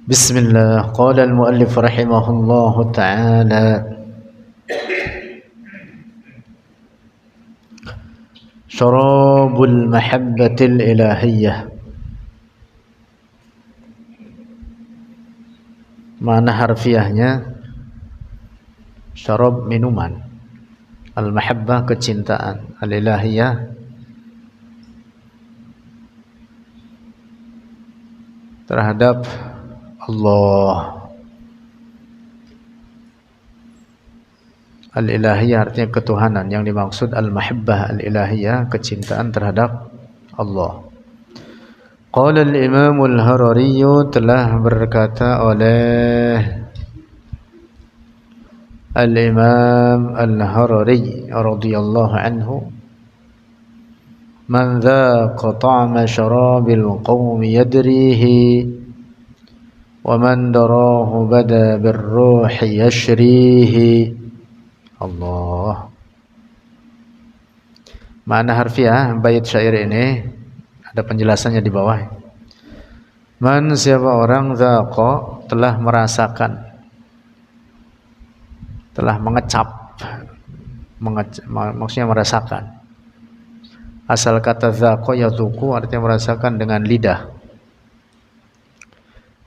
بسم الله. قال المؤلف رحمه الله تعالى: شراب المحبة الإلهية. Makna harfiahnya syarab minuman, al-mahabbah kecintaan, al-ilahiyah terhadap Allah. Al-ilahiyah artinya ketuhanan, yang dimaksud al-mahabbah al-ilahiyah kecintaan terhadap Allah. Qala al-Imam al-Harari, telah berkata oleh al-Imam al-Harari radhiyallahu anhu, man dhaqa ta'ma syarabil qawmi yadrihi wa man darahu bada birruhi yashrihi. Allah. Makna harfiah bait syair ini ada penjelasannya di bawah. Man, siapa orang, dhaqa, telah merasakan, telah mengecap, maksudnya merasakan. Asal kata dhaqa yadhuku artinya merasakan dengan lidah.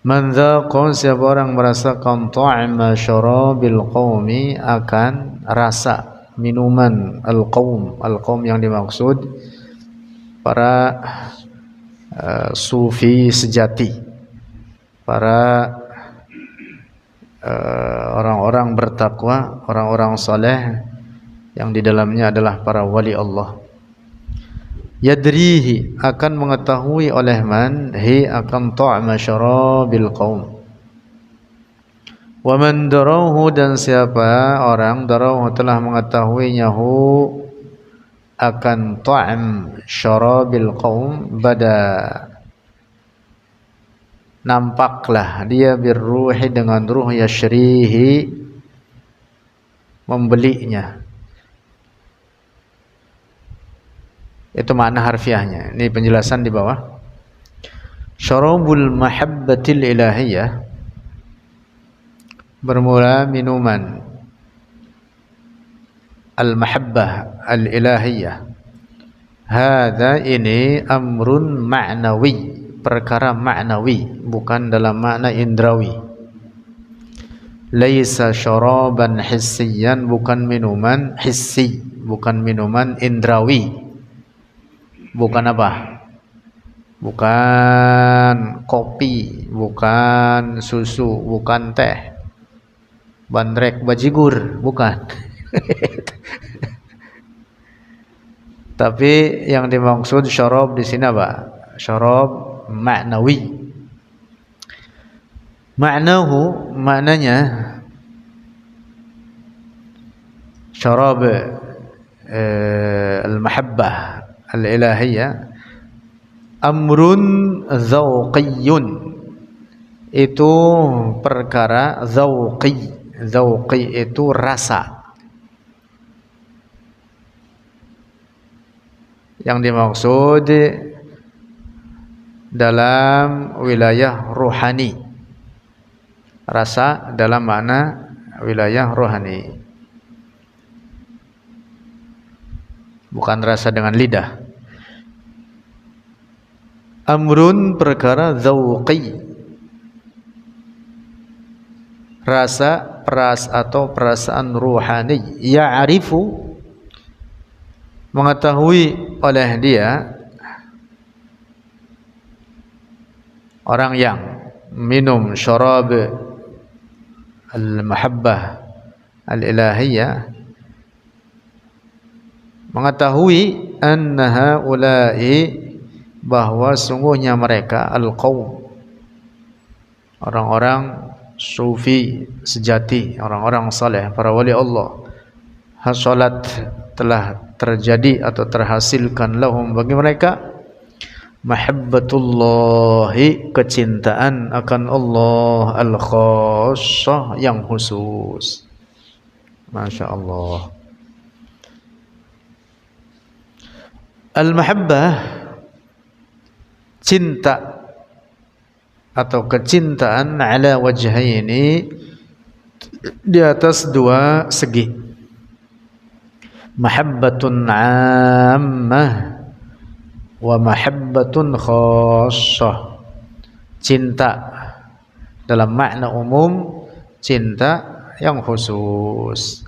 Man dhaqa, siapa orang merasakan ta'ma syarabil qaumi, akan rasa minuman al-qaum. Al-qaum yang dimaksud para sufi sejati, para orang-orang bertakwa, orang-orang saleh yang di dalamnya adalah para wali Allah. Yadrihi, akan mengetahui oleh man, hi akan ta'ma syarabil qaum. Wa man darahu, dan siapa orang darahu telah mengetahuinya, hu akan ta'am syarabil qaum, bada nampaklah dia birruhi dengan ruh, yashrihi membelinya. Itu makna harfiahnya. Ini penjelasan di bawah. Syarabul mahabbatil ilahiyah, bermula minuman al-mahabbah al-ilahiyah. Hadza, ini amrun ma'nawi, perkara ma'nawi, bukan dalam makna indrawi. Laisa syaraban hissiyan, bukan minuman hissi, bukan minuman indrawi. Bukan apa? Bukan kopi, bukan susu, bukan teh, bandrek, bajigur, bukan. Tapi yang dimaksud syarab di sini apa? Syarab ma'nawi. Ma'nahu, maknanya syarab al-mahabbah al-ilahiyah, amrun dzauqiyyun, itu perkara dzauqi. Dzauqi itu rasa. Yang dimaksud dalam wilayah rohani, rasa dalam makna wilayah rohani, bukan rasa dengan lidah. Amrun, perkara, dzauqi, rasa, atau perasaan ruhani. Ya'rifu, mengetahui oleh dia, orang yang minum syarab al-mahabbah al-ilahiyah, mengetahui anna haula'i, bahwa sungguhnya mereka, al-qaum, orang-orang sufi sejati, orang-orang saleh, para wali Allah, hasalat, telah terjadi atau terhasilkan, lahum, bagi mereka, mahabbatullahi, kecintaan akan Allah, al-khassah, yang khusus. Masya Allah. Al-mahabbah, cinta atau kecintaan ala wajhaini, di atas dua segi. Mahabbatun ammah wa mahabbatun khassah. Cinta dalam makna umum, cinta yang khusus.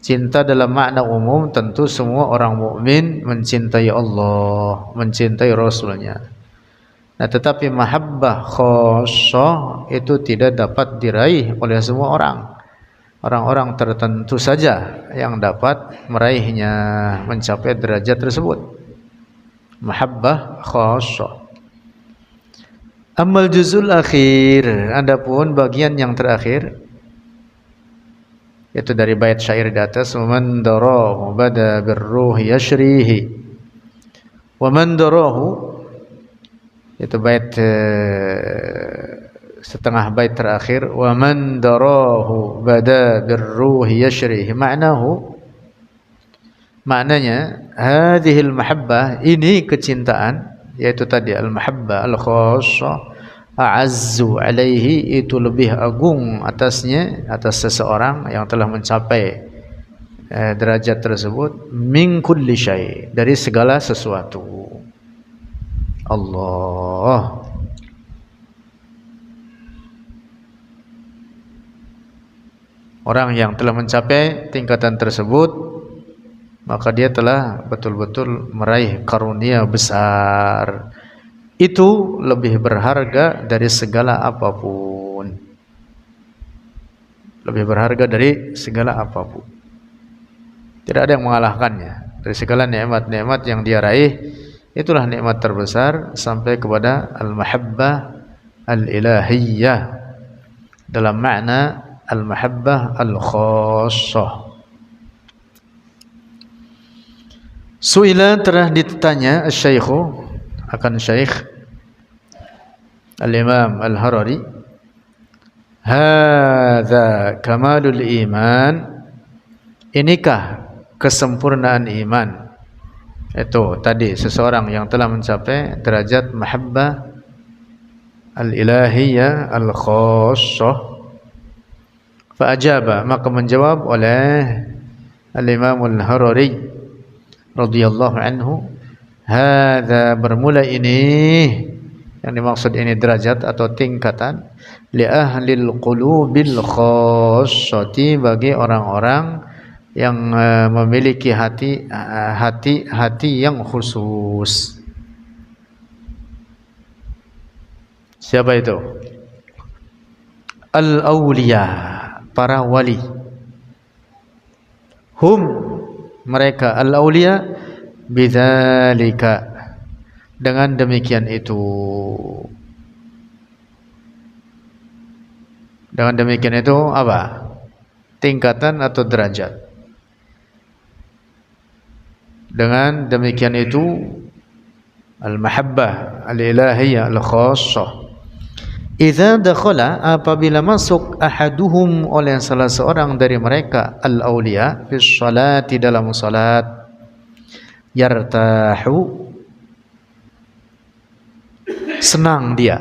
Cinta dalam makna umum tentu semua orang mukmin mencintai Allah, mencintai Rasulnya. Nah, tetapi mahabbah khassah itu tidak dapat diraih oleh semua orang. Orang-orang tertentu saja yang dapat meraihnya, mencapai derajat tersebut. Mahabbah khassah. Amal juzul akhir, adapun bagian yang terakhir, yaitu dari bait syair di atas, man darahu bada birruhi yashrihi, wa man darahu, itu bait setengah bait terakhir, wa man darahu bada birruhi yashrihi, maknanya hadhil mahabbah, ini kecintaan, yaitu tadi al-mahabbah al-khassah, a'azzu alaihi, itu lebih agung atasnya, atas seseorang yang telah mencapai derajat tersebut, min kulli syai, dari segala sesuatu. Allah. Orang yang telah mencapai tingkatan tersebut, maka dia telah betul-betul meraih karunia besar. Itu lebih berharga dari segala apapun. Lebih berharga dari segala apapun. Tidak ada yang mengalahkannya. Dari segala nikmat-nikmat yang dia raih, itulah nikmat terbesar sampai kepada al-mahabbah al-ilahiyyah, dalam makna al-mahabbah al-khassah. Su'ila, telah ditanya asy-syaikhu, akan syekh al-Imam al-Harari, hadza kamalul iman, inikah kesempurnaan iman? Itu tadi seseorang yang telah mencapai derajat mahabbah al-ilahiyyah al-khassah. Fa ajaba, maka menjawab oleh al-Imam al-Harari radhiyallahu anhu, hadza, bermula ini, yang dimaksud ini derajat atau tingkatan, li ahlil qulubil khassati, bagi orang-orang yang memiliki hati yang khusus. Siapa itu? Al-awliya, para wali. Hum, mereka, al-awliya, bidzalika, dengan demikian itu. Dengan demikian itu apa? Tingkatan atau derajat. Dengan demikian itu al-mahabbah al-ilahiyyah al-khassah. Idza dakhala, apabila masuk, ahaduhum, oleh salah seorang dari mereka, al-awliya, fi sholati, dalam salat, yartahu, senang dia,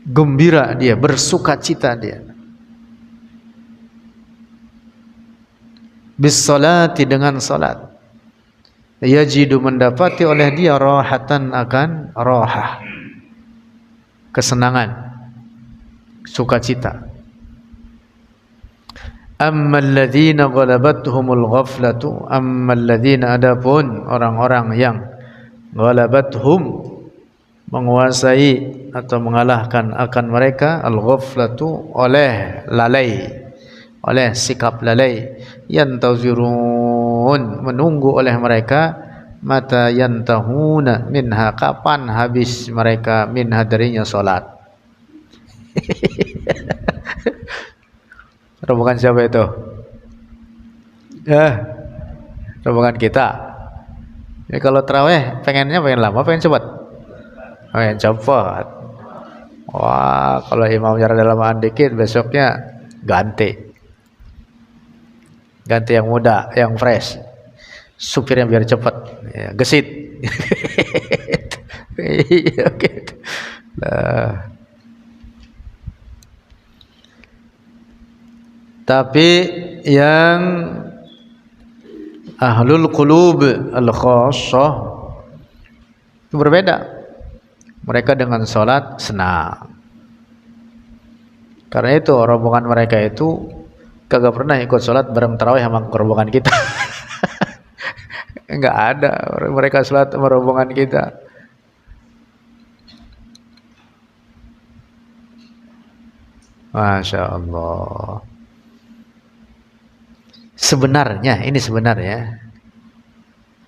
gembira dia, bersukacita dia, bis sholati, dengan salat, yajidu, mendapati oleh dia, rahatan, akan rahah, kesenangan, sukacita. Ammal ladzina ghalabathumul ghaflatu, ammal ladzina, adapun orang-orang yang ghalabathum, menguasai atau mengalahkan akan mereka, al-ghaflatu, oleh lalai, oleh sikap lalai, yantazirun, menunggu oleh mereka, mata yantahuna minha, kapan habis mereka, minha, darinya salat. Rombongan siapa itu? Rombongan kita. Ya, kalau tarawih pengennya pengen lama, pengen cepat? Pengen cepat. Wah, kalau imamnya rada lamaan dikit, besoknya ganti yang muda, yang fresh, supirnya biar cepat, ya, gesit. Gitu. Lah. Tapi yang ahlul qulub al-khassah itu berbeda. Mereka dengan sholat senang. Karena itu rombongan mereka itu kagak pernah ikut sholat bareng tarawih sama rombongan kita. Enggak ada mereka sholat sama rombongan kita. Masya Allah. Sebenarnya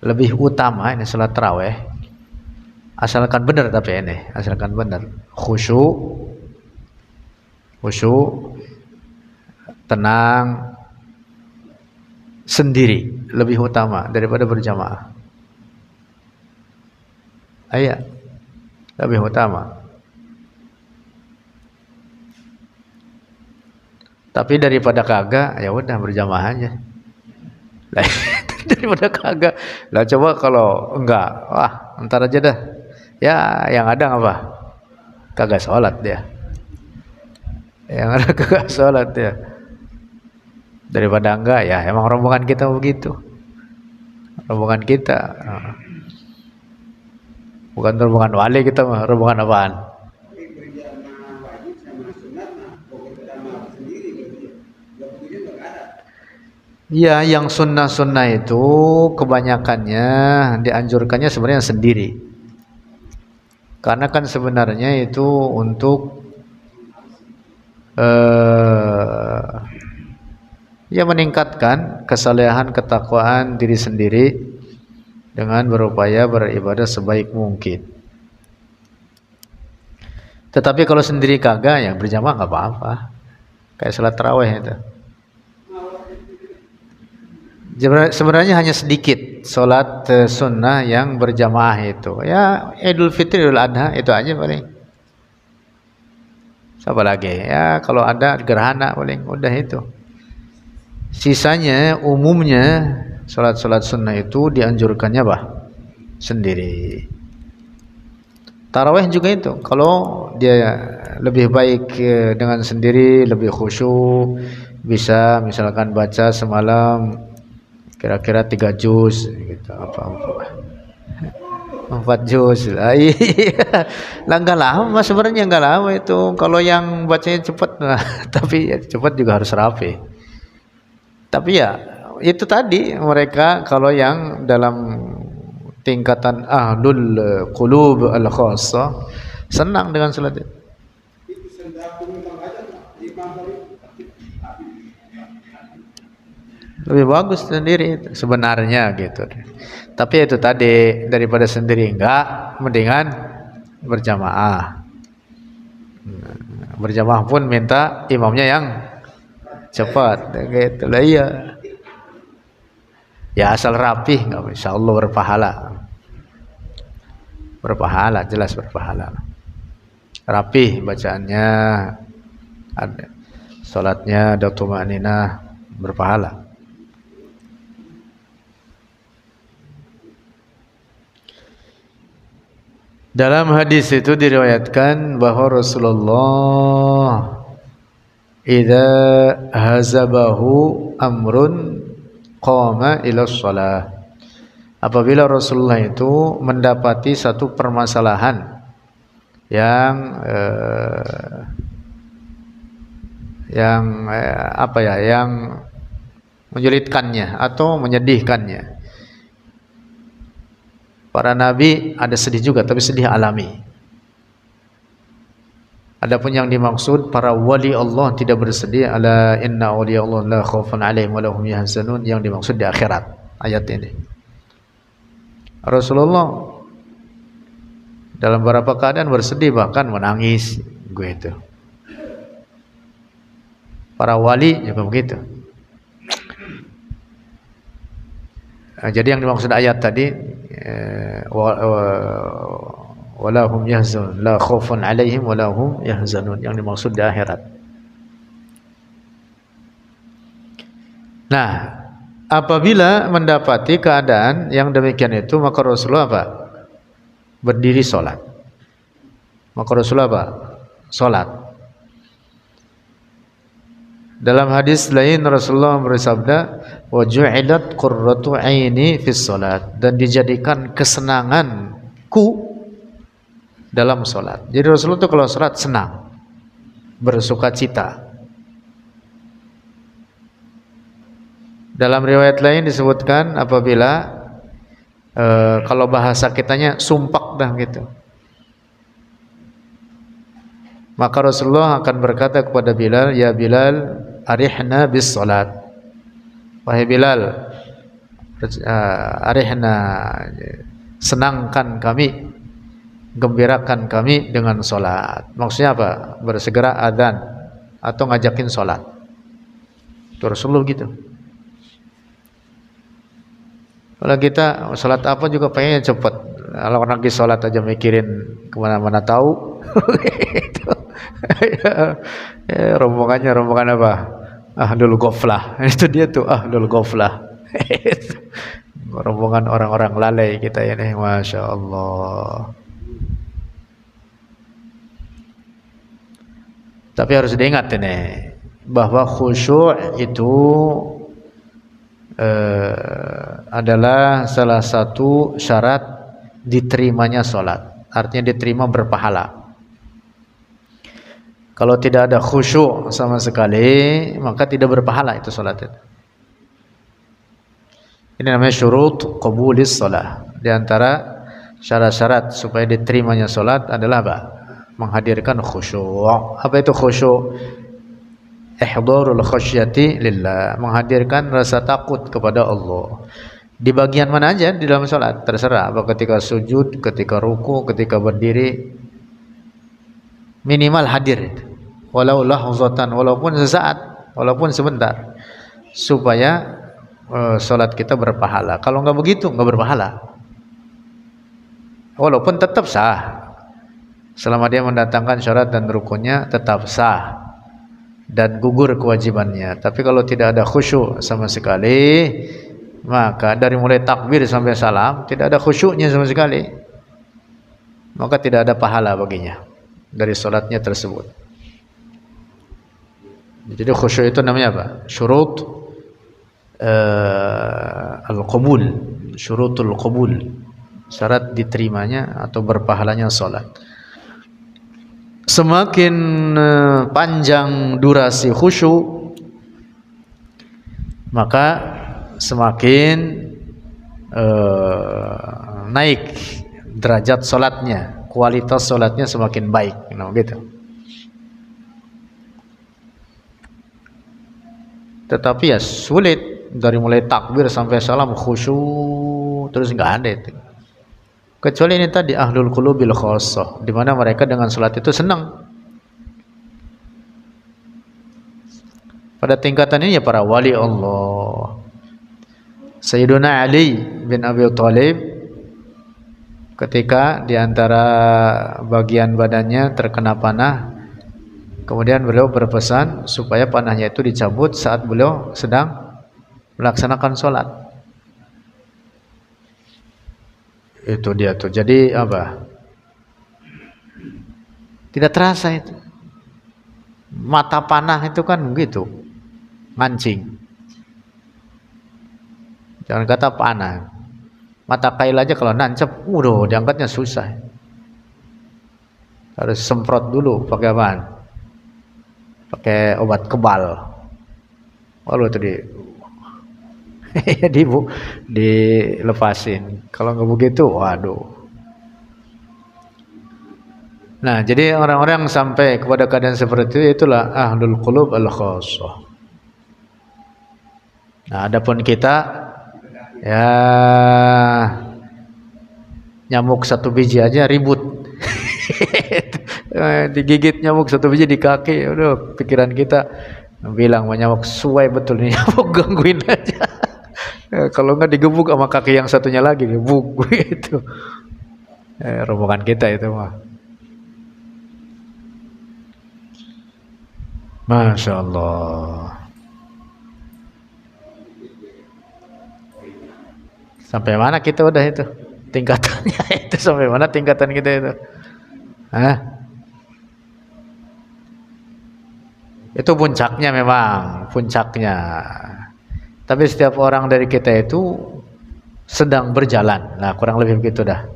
lebih utama ini sholat tarawih, asalkan benar, tapi ini asalkan benar, khusyuk, tenang, sendiri lebih utama daripada berjamaah. Iya, lebih utama. Tapi daripada kagak, ya udah berjamaah aja. Daripada kagak, lah coba kalau enggak, wah ntar aja dah. Ya yang ada apa? Kagak sholat dia. Yang ada kagak sholat dia. Daripada enggak, ya emang rombongan kita begitu. Rombongan kita, bukan rombongan wali kita mah, rombongan apaan? Ya, yang sunnah-sunnah itu kebanyakannya dianjurkannya sebenarnya sendiri. Karena kan sebenarnya itu untuk ya meningkatkan kesalehan, ketakwaan diri sendiri dengan berupaya beribadah sebaik mungkin. Tetapi kalau sendiri kagak, ya berjamaah nggak apa-apa. Kayak salat tarawih itu. Sebenarnya hanya sedikit sholat sunnah yang berjamaah itu. Ya Idul Fitri, Idul Adha itu aja paling. Siapa lagi? Ya kalau ada gerhana paling, udah itu. Sisanya umumnya sholat-sholat sunnah itu dianjurkannya sendiri. Tarawih juga itu. Kalau dia lebih baik dengan sendiri, lebih khusyuk, bisa misalkan baca semalam kira-kira 3 juz gitu, apa 4 juz lah. Iya, nggak lama sebenarnya, nggak lama itu kalau yang bacanya cepat. Nah, tapi ya, cepat juga harus rapi. Tapi ya itu tadi, mereka kalau yang dalam tingkatan ahlul qulub al khassah senang dengan salat itu. Lebih bagus sendiri sebenarnya gitu. Tapi itu tadi, daripada sendiri enggak, mendingan berjamaah. Berjamaah pun minta imamnya yang cepat gitu lah. Iya, ya asal rapih, nggak, insyaallah berpahala, jelas berpahala. Rapih bacaannya, ada salatnya, ada tumaninah, berpahala. Dalam hadis itu diriwayatkan bahwa Rasulullah idza hazabahu amrun qama ila shalah. Apabila Rasulullah itu mendapati satu permasalahan yang yang menyulitkannya atau menyedihkannya. Para nabi ada sedih juga, tapi sedih alami. Adapun yang dimaksud para wali Allah tidak bersedih, ala inna awliya Allah la khaufun alaihim wa lahum yahzanun, yang dimaksud di akhirat ayat ini. Rasulullah dalam beberapa keadaan bersedih, bahkan menangis gitu. Para wali juga begitu. Jadi yang dimaksud ayat tadi wala hum yahzanun, la khaufun alaihim wala hum yahzanun, yang dimaksud di akhirat. Nah, apabila mendapati keadaan yang demikian itu, maka Rasulullah berdiri sholat. Maka Rasulullah apa? Salat. Dalam hadis lain Rasulullah bersabda, "Wa ju'ilat qurratu 'aini fis salat," dan dijadikan kesenanganku dalam salat. Jadi Rasulullah itu kalau salat senang, bersukacita. Dalam riwayat lain disebutkan apabila kalau bahasa kitanya sumpak dah gitu, maka Rasulullah akan berkata kepada Bilal, "Ya Bilal, arihna bis salat." Wahai Bilal, arihna, senangkan kami, gembirakan kami dengan salat. Maksudnya apa? Bersegera adzan atau ngajakin salat. Itu Rasulullah gitu. Kalau kita salat apa juga pengennya cepat. Kalau orang lagi salat aja mikirin kemana-mana tahu. Gitu. Rombongan apa? Ahlul ghaflah. Itu dia tuh ahlul ghaflah. Rombongan orang-orang lalai kita ini, masya Allah. Tapi harus diingat ini bahwa khusyuk itu adalah salah satu syarat diterimanya sholat. Artinya diterima berpahala. Kalau tidak ada khusyuk sama sekali, maka tidak berpahala itu sholat itu. Ini namanya syurut qabulis sholat. Di antara syarat-syarat supaya diterimanya sholat adalah apa? Menghadirkan khusyuk. Apa itu khusyuk? Ihdharul khasyati lillah, menghadirkan rasa takut kepada Allah. Di bagian mana aja di dalam salat, terserah, apa ketika sujud, ketika ruku, ketika berdiri, minimal hadir itu. Walau lahzatan, walaupun sesaat, walaupun sebentar, supaya salat kita berpahala. Kalau enggak begitu, enggak berpahala. Walaupun tetap sah. Selama dia mendatangkan syarat dan rukunnya tetap sah dan gugur kewajibannya. Tapi kalau tidak ada khusyuk sama sekali, maka dari mulai takbir sampai salam tidak ada khusyuknya sama sekali, maka tidak ada pahala baginya dari salatnya tersebut. Jadi khusyuk itu namanya apa? Syurut al-qabul, syurutul qabul, syarat diterimanya atau berpahalanya salat. Semakin panjang durasi khusyuk, maka semakin naik derajat solatnya, kualitas solatnya semakin baik, gitu. Tetapi ya sulit dari mulai takbir sampai salam khusyuk terus nggak ada itu. Kecuali ini tadi ahlul qulubil khassah, di mana mereka dengan salat itu senang. Pada tingkatan ini ya para wali Allah. Sayyiduna Ali bin Abi Thalib ketika di antara bagian badannya terkena panah, kemudian beliau berpesan supaya panahnya itu dicabut saat beliau sedang melaksanakan salat. Itu dia tuh. Jadi apa? Tidak terasa itu. Mata panah itu kan begitu, mancing. Jangan kata panah. Mata kail aja kalau nancep, diangkatnya susah. Harus semprot dulu pakai apaan? Pakai obat kebal. Lalu itu dilepasin. Kalau nggak begitu, waduh. Nah, jadi orang-orang sampai kepada keadaan seperti itu, itulah ahlul qulub al-khassah. Nah, adapun kita ya nyamuk satu biji aja ribut. Digigit nyamuk satu biji di kaki, udah pikiran kita bilang nyamuk suai betul nih, nyamuk gangguin aja. Kalau nggak digebuk sama kaki yang satunya lagi, gebuk gitu. Rombongan kita itu mah. Masya Allah. Sampai mana kita udah itu tingkatannya itu, sampai mana tingkatan kita itu? Hah? Itu puncaknya memang, puncaknya. Tapi setiap orang dari kita itu sedang berjalan. Nah, kurang lebih begitu dah.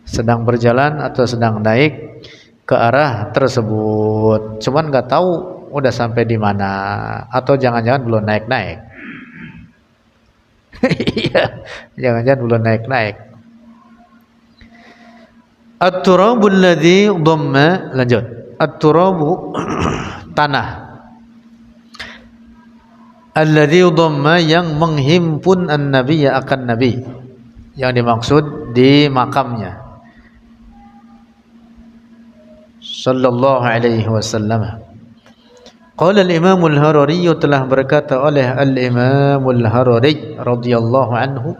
Sedang berjalan atau sedang naik ke arah tersebut. Cuman nggak tahu udah sampai di mana atau jangan-jangan belum naik-naik. Iya, jangan-jangan belum naik-naik. At-turabul ladzi dhamma, lanjut. At-turabu tanah. Alladzi dhamma yang menghimpun an-nabiyya akan nabi. Yang dimaksud di makamnya. Sallallahu alaihi wasallam. Qala al-Imam al-Harari, telah berkata oleh al-Imam al-Harari radhiyallahu anhu,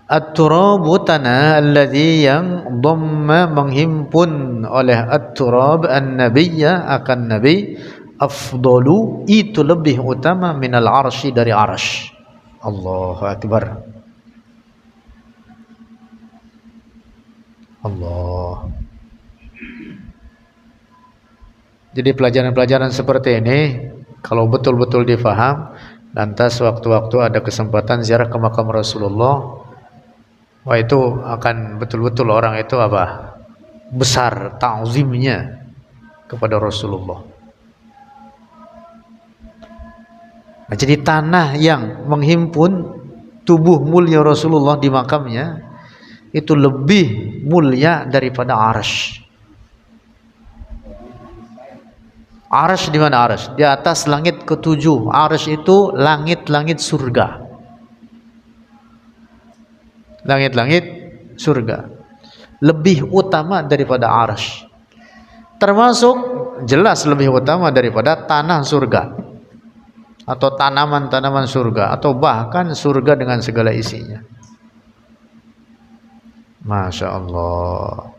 at-turabu tanah alladzi yang dhamma menghimpun oleh at-turab an-nabiyya akan nabi, afdalu itu lebih utama minal arsy dari arsy. Allahu akbar. Allah. Jadi pelajaran-pelajaran seperti ini kalau betul-betul difaham, lantas waktu-waktu ada kesempatan ziarah ke makam Rasulullah, wah itu akan betul-betul orang itu apa? Besar ta'zimnya kepada Rasulullah. Nah, jadi tanah yang menghimpun tubuh mulia Rasulullah di makamnya itu lebih mulia daripada arsy. Arsy di mana arsy? Di atas langit ketujuh. Arsy itu langit-langit surga. Langit-langit surga. Lebih utama daripada arsy. Termasuk jelas lebih utama daripada tanah surga. Atau tanaman-tanaman surga. Atau bahkan surga dengan segala isinya. Masya Allah.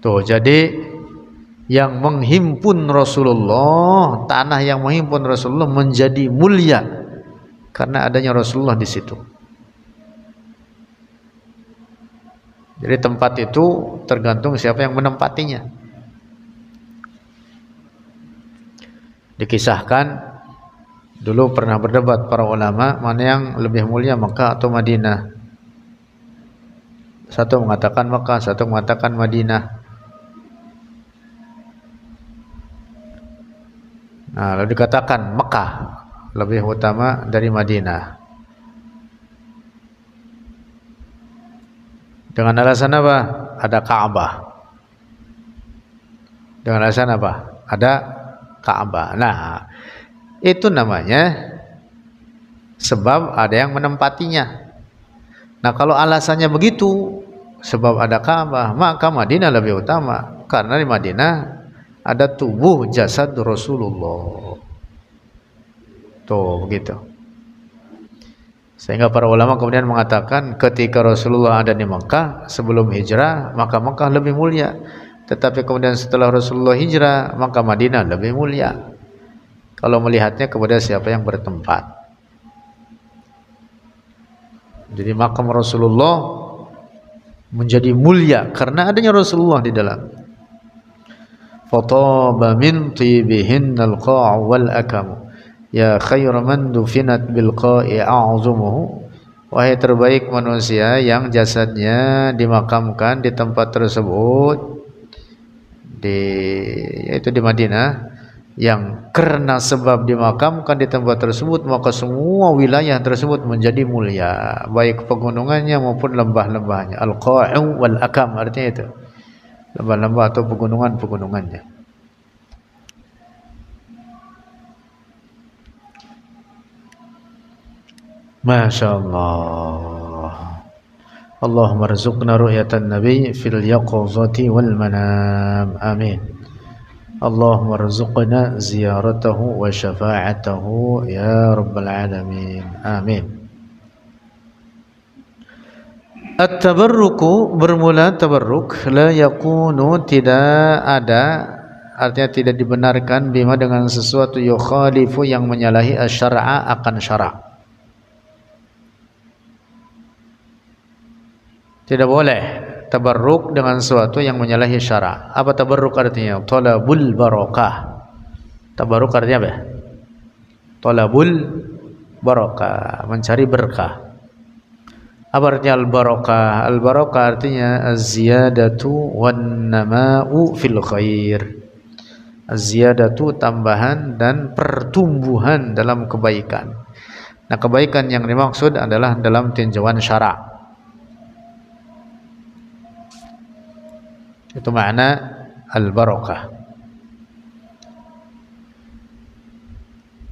Tuh, jadi yang menghimpun Rasulullah, tanah yang menghimpun Rasulullah menjadi mulia karena adanya Rasulullah di situ. Jadi tempat itu tergantung siapa yang menempatinya. Dikisahkan dulu pernah berdebat para ulama mana yang lebih mulia, Mekah atau Madinah. Satu mengatakan Mekah, satu mengatakan Madinah. Nah, lalu dikatakan Mekah lebih utama dari Madinah. Dengan alasan apa? Ada Ka'bah. Dengan alasan apa? Ada Ka'bah. Nah, itu namanya sebab ada yang menempatinya. Nah, kalau alasannya begitu, sebab ada Ka'bah, maka Madinah lebih utama. Karena di Madinah ada tubuh jasad Rasulullah. Tuh, begitu. Sehingga para ulama kemudian mengatakan ketika Rasulullah ada di Mekah sebelum hijrah, maka Mekah lebih mulia. Tetapi kemudian setelah Rasulullah hijrah, maka Madinah lebih mulia. Kalau melihatnya kepada siapa yang bertempat. Jadi makam Rasulullah menjadi mulia karena adanya Rasulullah di dalam. Fataba min tibihinnal qa'u wal akamu, ya khairu man dufinat bil qa'i a'zumuhu. Wahai terbaik manusia yang jasadnya dimakamkan di tempat tersebut, yaitu di Madinah, yang karena sebab dimakamkan di tempat tersebut maka semua wilayah tersebut menjadi mulia, baik pegunungannya maupun lembah-lembahnya. Al-qa'u wal akam artinya itu lembah-lembah atau pegunungan-pegunungannya. Masya Allah. Allahumma rzuqna ru'yatan nabi fil yaqazati wal manam. Amin. Allahumma rzuqna ziyaratahu wa syafa'atahu ya rabbal alamin. Amin. At-tabarruku, bermula tabarruk, la yakunu, tidak ada, artinya tidak dibenarkan, bima dengan sesuatu yukhalifu yang menyalahi asy-syar'a akan syara'. Tidak boleh tabarruk dengan sesuatu yang menyalahi syara. Apa tabarruk artinya? Talabul barakah. Tabarruk artinya apa? Talabul barakah, mencari berkah. Apa artinya al-barakah? Al-barakah artinya az-ziyadatu wan-nama'u fil khair. Az-ziyadatu tambahan dan pertumbuhan dalam kebaikan. Nah, kebaikan yang dimaksud adalah dalam tinjauan syara'. Itu makna al-barakah.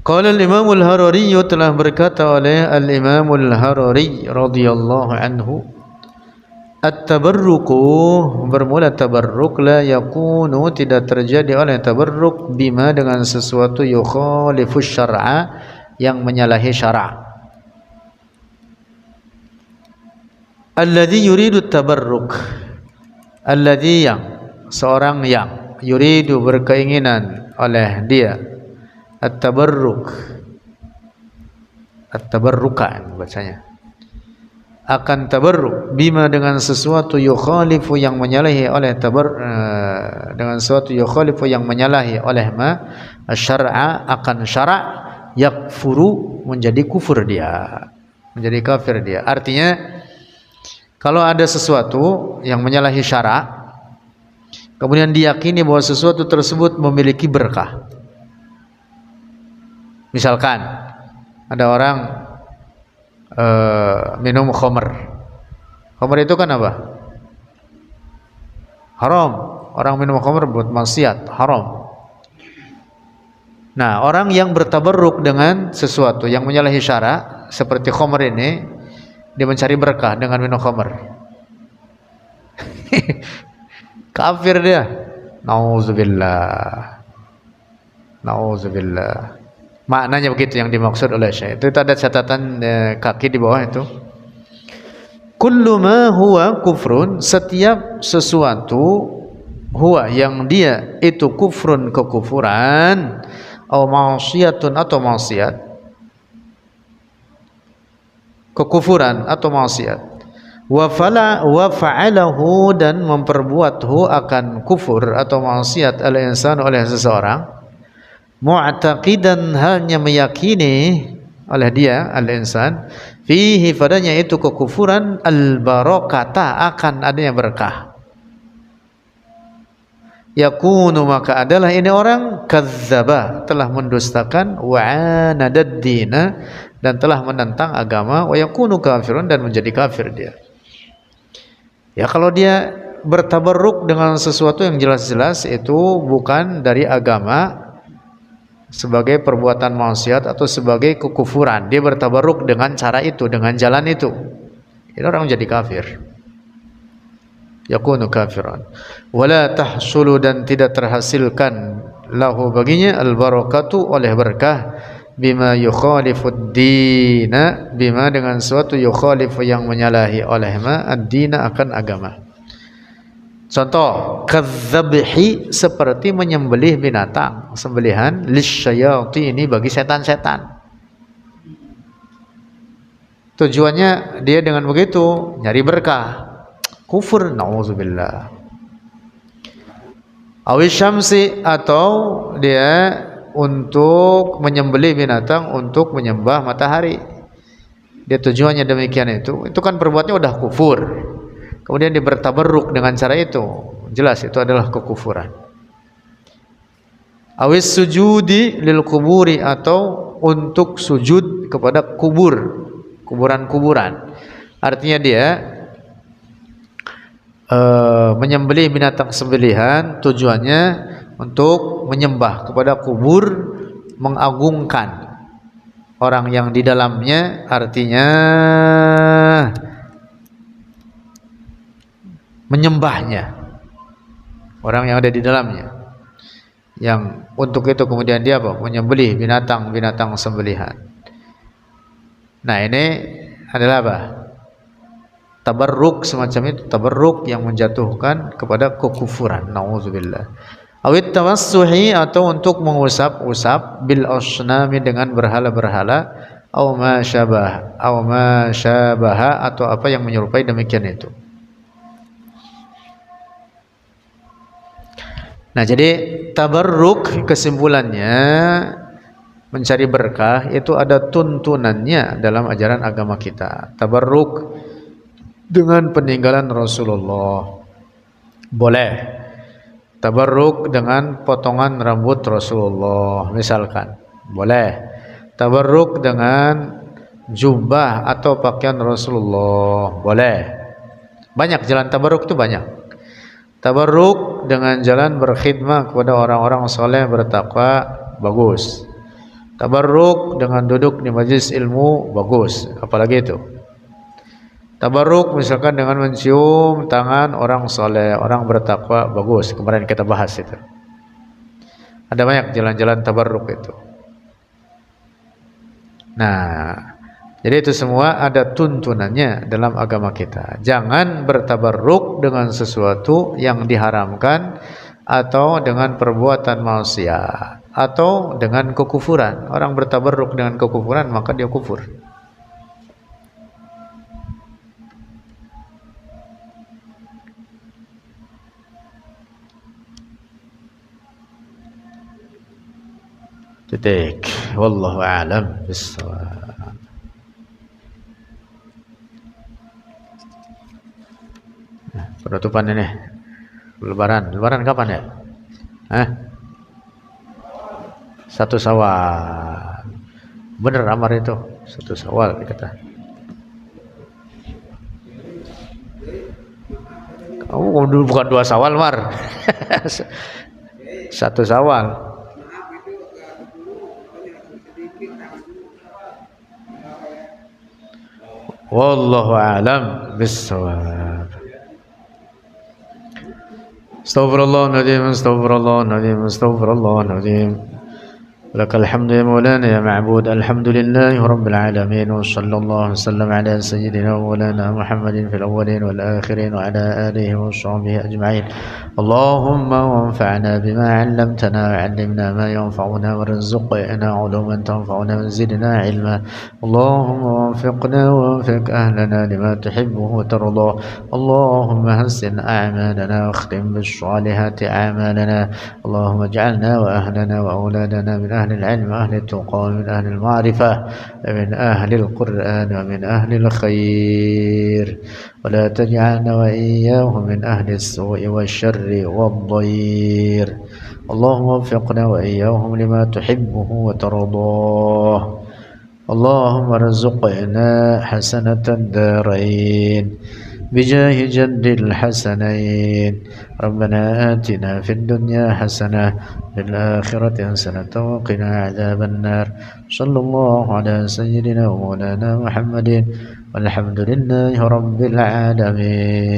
Qala al-Imam al-Harari, telah berkata oleh al-Imam al-Harari radhiyallahu anhu, at-tabarruku, bermula tabarruk, la yakunu, tidak terjadi oleh tabarruk, bima, dengan sesuatu, yukhalifu syar'a, yang menyalahi syara'. Alladhi yuridu tabarruk, alladhi, yang, seorang yang, yuridu, berkeinginan oleh dia, at-tabarruk, at-tabarrukan bacanya, akan tabarruk, bima, dengan sesuatu, yukhalifu, yang menyalahi oleh dengan sesuatu, yukhalifu, yang menyalahi oleh ma, syar'a, akan syara', yakfuru, menjadi kufur dia, menjadi kafir dia. Artinya kalau ada sesuatu yang menyalahi syara', kemudian diyakini bahwa sesuatu tersebut memiliki berkah. Misalkan ada orang minum khamr. Khamr itu kan apa? Haram. Orang minum khamr buat maksiat, haram. Nah, orang yang bertabarruk dengan sesuatu yang menyalahi syara' seperti khamr ini, dia mencari berkah dengan minum khamr. Kafir dia. Nauzubillah. Nauzubillah. Maknanya begitu yang dimaksud oleh Syekh. Itu ada catatan kaki di bawah itu. Kullu ma huwa kufrun, setiap sesuatu, huwa, yang dia itu, kufrun, kekufuran, atau ma'siyatun, atau maksiat, kekufuran atau maksiat, wa fa'alahu, dan memperbuathu, akan kufur atau maksiat, al-insan, oleh seseorang, mu'taqidan, hanya meyakini oleh dia, al-insan, fihi, padanya itu kekufuran, al-barakata, akan adanya berkah, yakunu, maka adalah ini orang, kadzdzaba, telah mendustakan, wa anadad dina, dan telah menentang agama, wa yakunu kafirun, dan menjadi kafir dia. Ya, kalau dia bertabarruk dengan sesuatu yang jelas-jelas itu bukan dari agama, sebagai perbuatan maksiat atau sebagai kekufuran, dia bertabarruk dengan cara itu, dengan jalan itu, ini orang menjadi kafir, yakunu kafiran. Wala tahsulu, dan tidak terhasilkan, lahu, baginya, al-barakatu, oleh berkah, bima yukhalifud dina, bima, dengan suatu, yukhalifu, yang menyalahi oleh ma, ad-dina, akan agama. Contoh, kadzabhi, seperti menyembelih binatang, sembelihan, lisyayatini, bagi setan-setan. Tujuannya dia dengan begitu nyari berkah, kufur, nauzubillah. Awisyamsi, atau dia untuk menyembelih binatang untuk menyembah matahari, dia tujuannya demikian, itu kan perbuatannya udah kufur, kemudian dia bertabarruk dengan cara itu, jelas itu adalah kekufuran. Awis sujudi lil kuburi, atau untuk sujud kepada kubur, kuburan-kuburan. Artinya dia menyembelih binatang sembelihan, tujuannya untuk menyembah kepada kubur, mengagungkan orang yang di dalamnya, artinya menyembahnya, orang yang ada di dalamnya, yang untuk itu kemudian dia apa? Menyembelih binatang-binatang sembelihan. Nah, ini adalah apa? Tabarruk semacam itu, tabarruk yang menjatuhkan kepada kekufuran, nauzubillah. Awit tawassuhi, atau untuk mengusap-usap, bil asnami, dengan berhala-berhala, au ma syabaha, atau apa yang menyerupai demikian itu. Nah, jadi tabarruk kesimpulannya mencari berkah itu ada tuntunannya dalam ajaran agama kita. Tabarruk dengan peninggalan Rasulullah boleh. Tabarruk dengan potongan rambut Rasulullah misalkan boleh. Tabarruk dengan jubah atau pakaian Rasulullah boleh. Banyak jalan tabarruk itu banyak. Tabarruk dengan jalan berkhidmat kepada orang-orang soleh bertakwa bagus. Tabarruk dengan duduk di majlis ilmu bagus. Apalagi itu. Tabarruk misalkan dengan mencium tangan orang soleh, orang bertakwa bagus. Kemarin kita bahas itu. Ada banyak jalan-jalan tabarruk itu. Nah, jadi itu semua ada tuntunannya dalam agama kita. Jangan bertabarruk dengan sesuatu yang diharamkan atau dengan perbuatan maksiat atau dengan kekufuran. Orang bertabarruk dengan kekufuran maka dia kufur. Titik. Wallahu a'lam bishawab. Penutupan ini Lebaran kapan ya? Hah? 1 Syawal. Bener Amar itu 1 Syawal dikata. Kamu dulu bukan 2 Syawal Mar. 1 Syawal. Wallahu a'lam bishawab. Astaghfirullahaladzim, astaghfirullahaladzim, astaghfirullahaladzim. Lakal hamdu ya maulana ya ma'bud. Alhamdulillahi rabbil alamin. Wa sallallahu sallam ala sayyidina wa maulana Muhammadin fil awwalin wal akhirin wa ala alihi wa sahbihi ajma'in. Allahumma wanfa'na bima 'allamtana wa 'allimna ma yanfa'una warzuqna 'uluman tanfa'una wa zidna 'ilma. Allahumma wanfiqna wa wanfiq ahlana lima tuhibbu wa tarda. Allahumma hassin a'malana wa akhtim bis salihati a'malana. Allahumma ij'alna wa ahlana wa auladana min ahli al-'ilm wa ahli at-tuqa wa min ahli al-ma'rifah wa min ahli al-Qur'an wa min ahli al-khair. ولا تجعلنا وإياهم من أهل السوء والشر والضير. اللهم وفقنا وإياهم لما تحبه وترضاه. اللهم ارزقنا حسنة الدارين بجاه جد الحسنين. ربنا آتنا في الدنيا حسنة في الآخرة حسنة وقنا عذاب النار. صلى الله على سيدنا ومولانا محمد والحمد لله رب العالمين.